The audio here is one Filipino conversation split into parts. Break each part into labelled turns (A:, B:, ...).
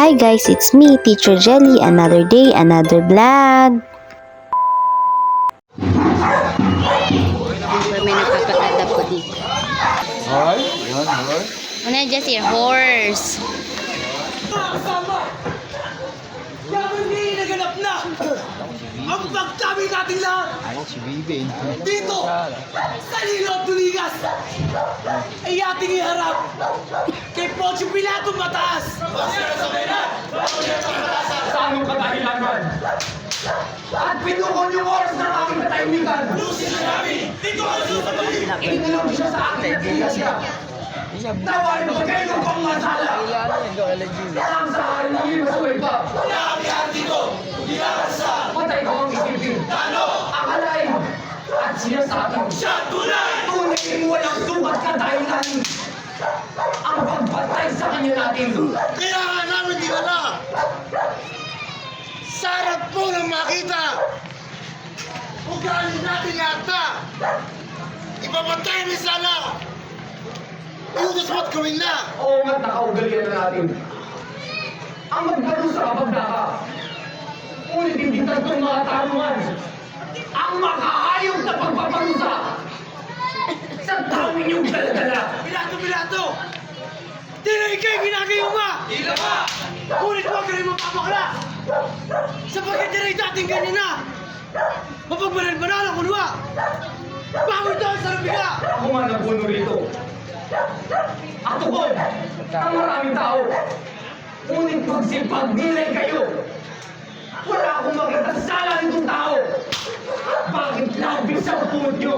A: Hi guys, it's me, Teacher Jelly. Another day, another vlog.
B: May nagpapatadap ko dito.
C: Alright, yun, alright.
B: Ano dyan si horse?
D: Kaya hindi naganap na ang pagkami nating lahat
C: Ako si Bibi.
D: dito sa Lilo Tuligas ay ating iharap kay Poncio Pilato mataas. Sa anong kadahilanan? At pinukon yung oras ng aking katahimikan. Lusin na namin! Dito ang susabay! Inilog siya sa akin at siya. Tawarin mo kayo ng pangmasala! Ang sa akin ng imasway pa! Wala kami dito! Hindi lang sa patay ko ang isipin! Tano! Akalain! At sinasabing siya tunay! Tunay walang sukat kadahilan! Ang pagbantay sa kanya natin! Kaya nga namin di wala! Sarap po ng makita! Ugali natin yata! Ipapantay ni sana! Iutos mo't gawin na! Oo nga, nakaugalian na natin. Ang magparusa kapag naka. Ngunit hindi tatlong mga tarungan. Ang makahayong na pagpaparusa sa tao ninyong dala-dala. Pilato! Di na ikay ginagayuma! Di na ba? Ngunit huwag ka rin mapapakla! Sapagkat di rin dating ganyan na! Mapagmanal-manal ang kunwa! Bawal daw sa nabiga! Ako nga napuno rito. At tukod ang maraming tao. Ngunit magsipag nilay kayo. Wala akong makita sala nitong tao. Bakit labig sa upunod nyo?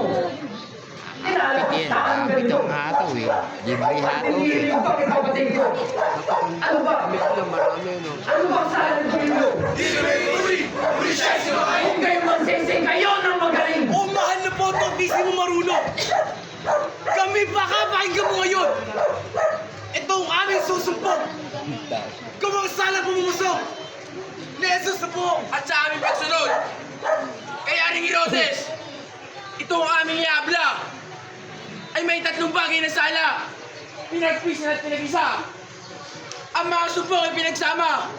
D: Nilalakataan ka nito.
E: Hataw eh. Libre hataw eh.
D: Nililig pa kita kapatid ko. Ano ba? Ano ba ang sala nito ninyo? Kung kayo magsising kayo ng magaling. O mahal na po ito, di mo marunong. Kami baka pakinggan mo ngayon. Ito ang aming susumpong. Kung ang sala pumumusok ni Jesus na po at sa aming pagsunod. Kaya ring Herodes, ito ang aming iabla ay may tatlong bagay na sala. Pinagpisa at pinag-isa. Ang mga sumpong ay pinagsama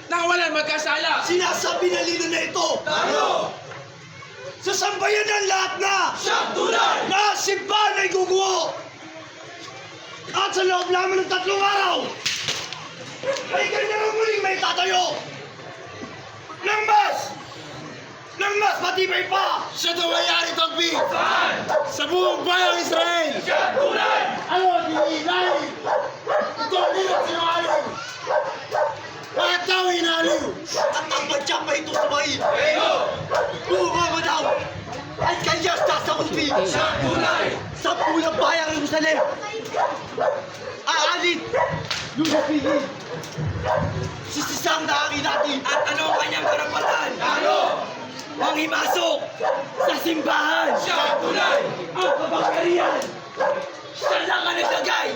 D: nang walang magkasala. Sinasabi na lino na ito. Tano! Sa sambayan ng lahat na siyang tunay na simbahan ay guguho. At sa loob lamang ng 3 araw ay kanyang muling may tatayo ng mas matibay pa sa tumayari tagpi sa buong bayang Israel. Siyang tunay! Ano ang dinilay? Ito ang nilang sinungaling. Mga tao inaliw at ang badya pa ito sa bahin. Bumaba daw at kanya sasakutin sa tunay sa pulang bayang Jerusalem. Aalit lulupigin sisisang dahangin natin. At ano ang kanyang karapatan? Ano? Ang himasok sa simbahan. Siya tunay ang kapangyarihan. Siya lang ang naglagay.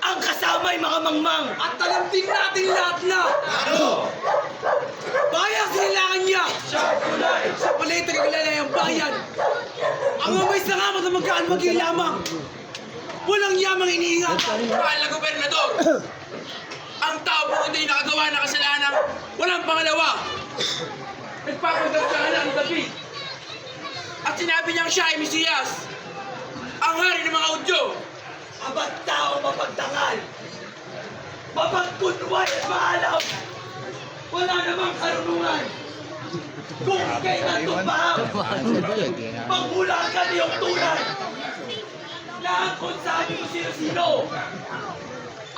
D: Ang kasama'y mga mangmang. At alam din natin lahat na ano? Bayang kailangan niya. Siya tunay. Sa palita kagalala ang bayan. Ang may sangamat na magkaan maging lamang. Walang yamang iniingat. Mahal na gobernador. Ang tao po ito'y nakagawa ng kasalanan. Walang pangalawa. Nagpapagdagsahan ang David. At sinabi niyang siya ay Mesiyas. Ang hari ng mga Hudyo. Abang tao mapagtangal. Mapagpunway at maalam. Wala namang karunungan. Kung ikay natumpaham, magbulaan ka niyong tunay. Na kung sabi ko sino-sino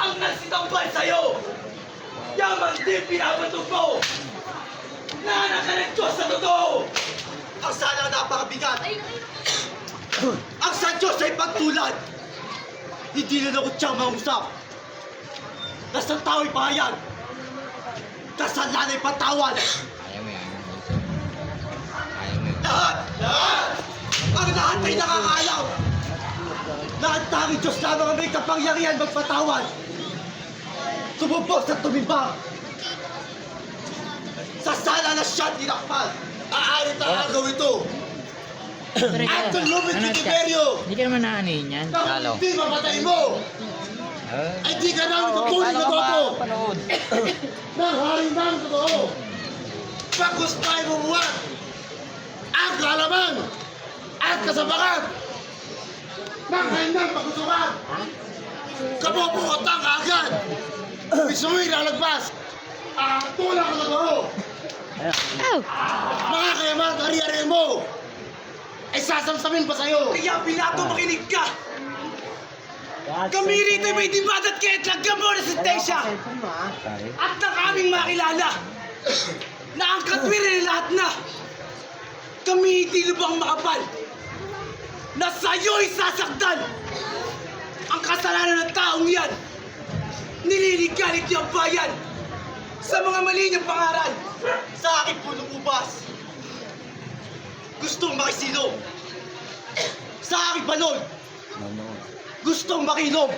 D: ang nagsitambal sa'yo. Yaman din pinapatog mo. Na anak ka ng Diyos sa totoo. Ang sana napakabigat. Ang sa Diyos ay pagtulad. Hindi na ako siyang mangusap. Nasang tao'y pahayag. Kasalan ay patawad.
E: Ayaw mo yan. Ayaw mo yan.
D: Lahat! Ang lahat ay nakakaalam. Lahat tanging Diyos lamang ang may kapangyarihan magpatawad. Tumubos at tumimbang. Sa sala na siyang tinakpan. Aarit ang agaw ito. At tulumit ni Tiberio.
E: Hindi ka naman naano yun yan.
D: Hindi mamatay mo.
F: ay di ka namin tutuloy na totoo ng haringgang totoo. Pag-guspay mo buwan ang kalaman at kasabakan ng haringgang pag-gusukan. Kabubuotan ka agad. Gusto mo ilalagpas ang tulang ka totoo.
A: Ow!
F: Mga kayaman, ari-ari mo ay sasamsamin pa sa'yo.
D: Kaya Pilato, makinig ka! Kami rito may debate at kahit lagyan mo resistensya at ng aming makilala na ang katwiran ay lahat na kami hindi lubang makapal na sa'yo'y sasaktan ang kasalanan ng taong yan. Nililigalig niyang bayan sa mga mali niyang pangaral. Sa aking punong ubas, gustong makisilong. Sa aking balon, gustong makilom.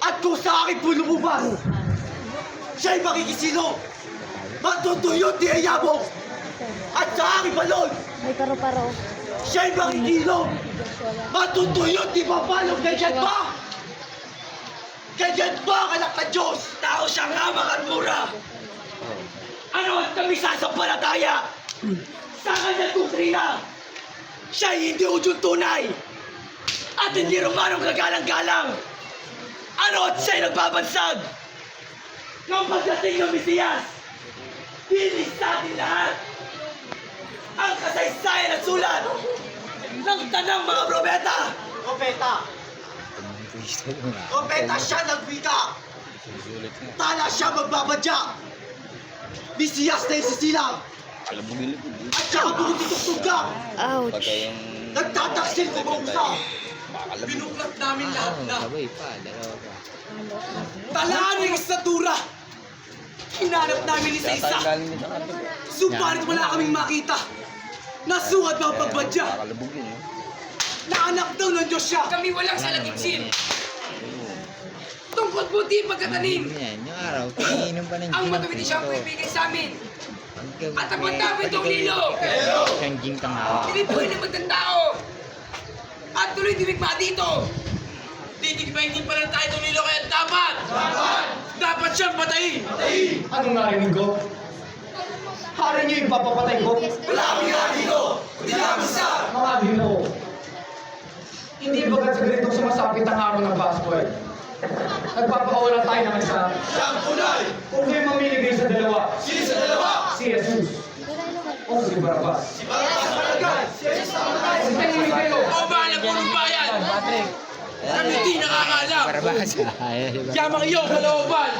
D: At kung sa aking punong ubas, siya'y makikisilong. Matutuyot di ayabong. At sa aking balon,
A: May karo-paro.
D: siya'y makikilom. Matutuyot di papalong. Ganyan ba? Ganyan ba, anak ka Diyos? Tao siya nga, at mura. Ano at kami sasampalataya sa kanyang doktrina? Siya'y hindi udyong tunay at hindi Romanong kagalang-galang. Ano at siya'y nagbabansag ng pagdating ng Mesiyas. Dinis sa atin lahat ang kasaysayan at sulat ng tanang mga propeta. Propeta siya nagwika. Tala siya magbabadya. Mesiyas na isisilang. At saka bukod itugtog ka.
A: Ouch!
E: Pagka yung...
D: Nagtataksil ko bang usa. Binuklat namin lahat na.
E: Sabay pa, dalawa pa.
D: Talaan ng estatura. Hinanap namin isa-isa.
E: Tatanggalin nito ang ito.
D: Subalit wala kaming makita. Nasukat mga pagbadya.
E: Kakalabog yun,
D: Na anak daw ng Diyos siya. Kami walang salagitsin. Tungkol puti pagkatanim.
E: Yan, yung araw, tiniinom pa ng
D: Ang
E: gin.
D: matuwid siya po ibigay sa amin. At ang
E: Pagka-
D: matapit itong lilo.
E: Siyang gin kang hawak.
D: Tinipuin ng magandao. At tuloy dimigma dito. Titigma hindi pa lang tayo itong lilo kaya dapat. Dapat siyang patayin.
G: Anong narinig ko? Hari niyo yung papapatay ko?
D: Wala kami nga dito. Hindi namin sa.
G: Mga Ginoo, hindi bagat sa ganitong sumasapit ang araw ng Pasko eh. Nagpapakawala tayo ng isa.
D: Siyang tunay.
G: Kung kayo mamimigay sa dalawa,
D: Sino sa dalawa?
G: si Jesus o si Barabas.
D: Si Barabas Barangay. Si Jesus na matay.
G: Tingin kayo.
D: O mahal ang punong bayan. Kami di nakakaalam.
E: Barabas.
D: Yamang iyo, kalooban.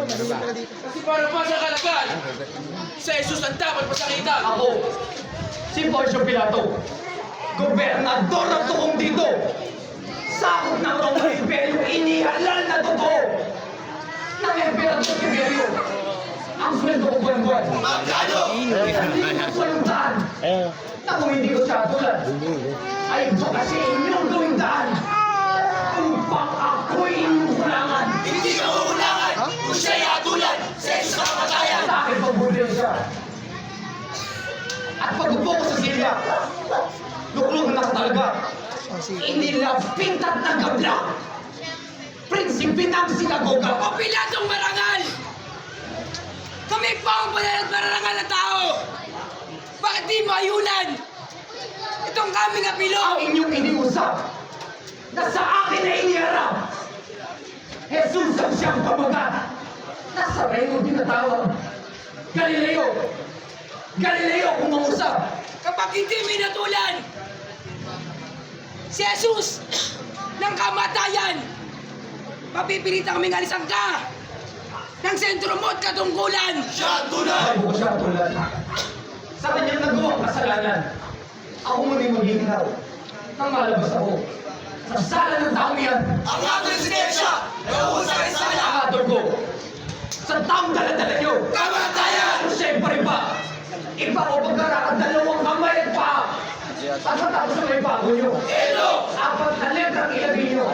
D: Kasi Barabas ang kalaban. Sa Jesus ang dapat pasakitan.
G: Ako, si Poncio Pilato, gobernador ng tukong dito. Sakot ng Roma Imperio, inihalal na totoo ng Emperador Tiberio. Ang sweldo ko buwan-buwan.
D: Magkano?
G: Hindi ko yung daan. Na kung hindi ko siya tulad, ay ito kasi inyong gawing daan. Upang ako'y inyong kulangan.
D: Hindi ka kukulangan. Kung siya'y atulad, sa Jesus ang kamatayan.
G: Sa akin pagbuliw siya. At pag-upo ko sa silya, luklog na talaga. Inilapit at nagabla. Prinsipe ng sinagoga.
D: O Pilatong marangal! Kami pa ang banal at mararangal na tao! Bakit di mo ayunan? Itong kaming apilo!
G: Ang inyong iniusap na sa akin na iniharap. Jesus ang siyang pamagat. Nasa reino tinatawag. Galileo! Galileo kung mangusap.
D: Kapag hindi may natulan, si Jesus ng kamatayan, mapipilitan kaming alisan ka ng sentro mo at katungkulan. Siya tunay!
G: Sabi ko siya tulad. Sa kanyang nagawang kasalanan, ako muli maghihinaw nang malabas ako. Sa sala ng taong yan,
D: Ang ating residensya, nauusay sa
G: sa akador ko. Sa taong daladala nyo,
D: kamatayan!
G: siyempre pa, iba ko pagkarakang dalawang kamay at paa. At matapos na may bago nyo,
D: Elo!
G: apat na letrang ilagay nyo.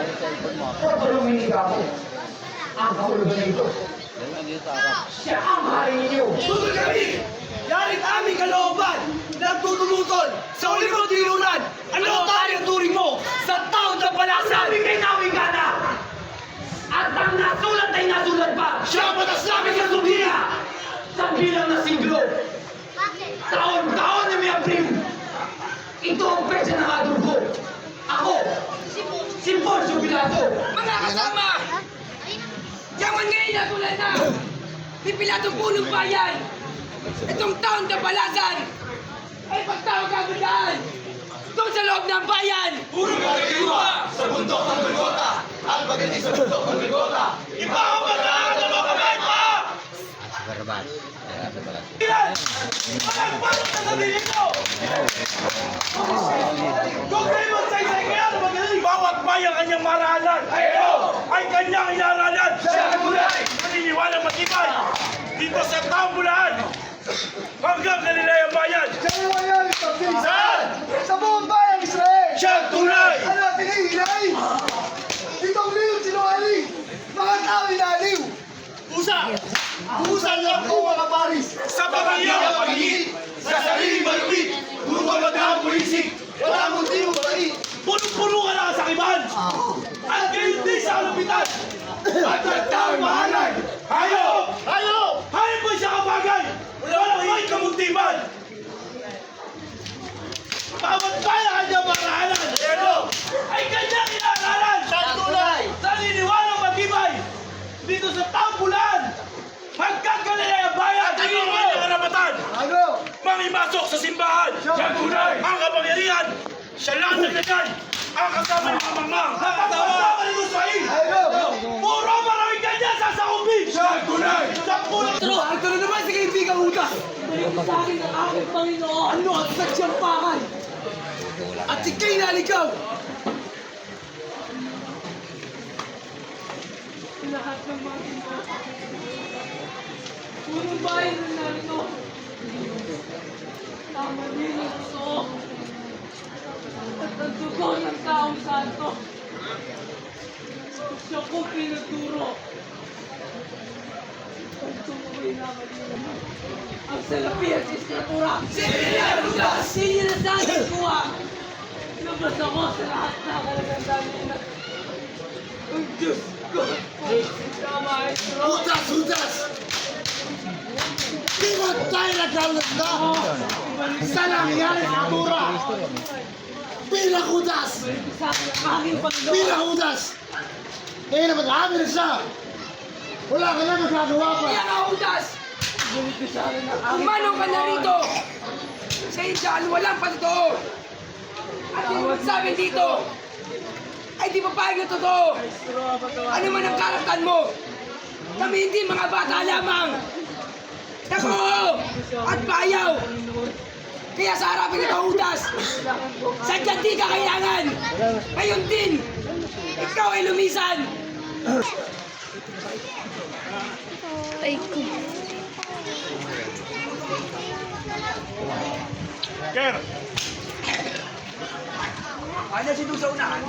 G: Tutulungin ako. Ang kahulugan nito, siya ang hari ninyo.
D: Tuloy kami! Yaring aming kalooban na nagtutulutol sa ulibot dilunan! Ano ang turing mo sa taon ng palasan?
G: Sabi kay Nawing Gana! At ang nasulat pa! Siya ang batas namin sa Sumia! Sa bilang na siglo, taon-taon na may Abril, ito ang petsa ng adugo. Ako, si Poncio Pilato.
D: Mga kasama! Yaman ngayon na tulad na! Ni Pilatong Punong Bayan! Itong taon kabalasan ay pagtawag kagulaan doon sa loob ng bayan!
G: Puro magkaiwa sa bundok ng Golgota at magaling sa bundok ng Golgota. Iba ang paglalaan ng mga kamay pa!
E: Barabas.
G: Ilan! Magpapalok na sa dilito! Kung kayo magsaysay kaya na magaling! Bawat bayang kanyang marahalan ay kanyang inaralan! Siya ang gulay! Naniniwalang matibay! Dito sa Tambulaan! Hanggang Galilea Bayan! Saan?
F: Sa buong bayang Israel!
G: Siya ang tunay!
F: Ano ang tinihilay? Itong liw sinungaling! Mga tao inaliw!
G: Pusa!
F: Pusa lang po mga paris!
G: Sa pamilya ng pag-iit! Sa sarili malupit! Puro magandang pulisik!
F: Wala mong di mo bait!
G: Punong-puno ka ng kasakiman! At gayon din sa kalupitan! At nagtawang mahalan! Hayop!
F: Hayop!
G: Hayop mo siya kabagay! Walang may kamuntiman! Bawat bayan kanyang marahalan! Ay kanyang inaralan!
F: Tunay!
G: Naniniwalang matibay! Dito sa Tambulaan! Hanggang Galilea Bayan! At ang kanyang karapatan!
F: Ano?
G: Mangimasok sa simbahan! Siya tunay! Ang kapangyarihan! Siya lang na ganyan! Ang kasama ng mamang! Nakasama ni Muswain!
F: Ano?
G: Puro maraming ganyan sa sakupin! Siya tunay! Sa pulang
D: Ito na naman si kaibigang Udas! Balik sa akin ang aking Panginoon! Ano ang sadyang pakay? At ika'y naligaw!
H: Lahat ng mga ginagawa. Punong bayan na narito. Tama din ang gusto. At ang dugo ng taong santo. Siya ko pinagturo. Ang tumuloy na maliwan. Ang salapi at iskinatura. Sige na dahil kuha. Labas ako sa lahat na kalagandaan nila. Ang Diyos ko. Sa maestro.
F: Judas! Judas! Di mo tayo naglalanda sa nangyari sa tura! Bilang Judas!
H: Sa aking Panginoon.
F: Bilang Judas! Eh naman amin na siya! Wala ka na magagawa pa!
D: Kaya nga Udas! Kung manong ka narito sa insyan walang patotoo at yung magsabi dito ay di papayag na totoo. Ano man ang karapatan mo, kami hindi mga bata lamang. Nako! At payaw! Kaya sa harapin ito, Udas, sadya di ka kailangan. Ngayon din, ikaw ay lumisan.
B: Ay, ko.
G: Ker!
D: Ano si Doon sa unahan?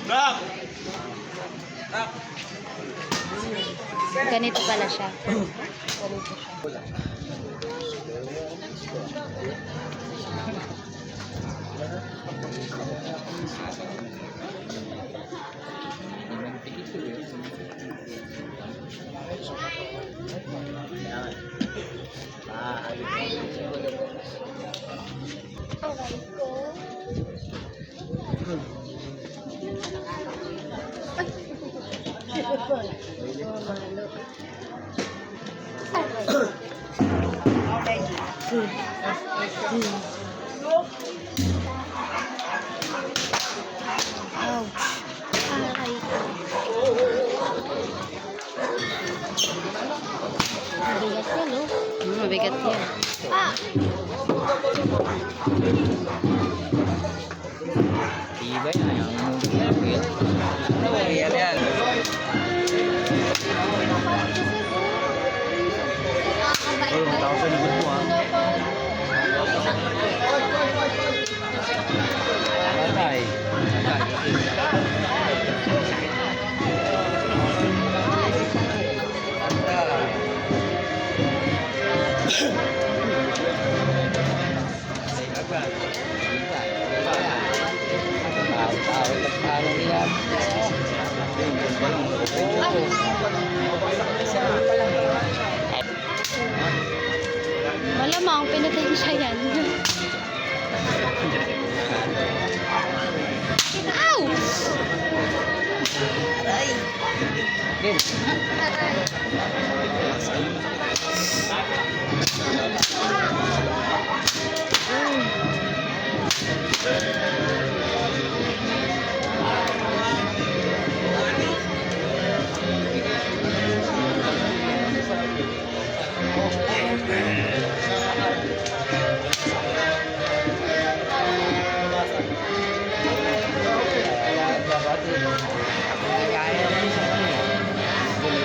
G: Nak!
B: Ganito pala siya. Mabigat yan.
E: Tibay na yung wheel. Real yan. Patay.
B: Malamang, pinatay siya yan. Ow!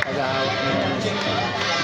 E: Pag-ahawak mo.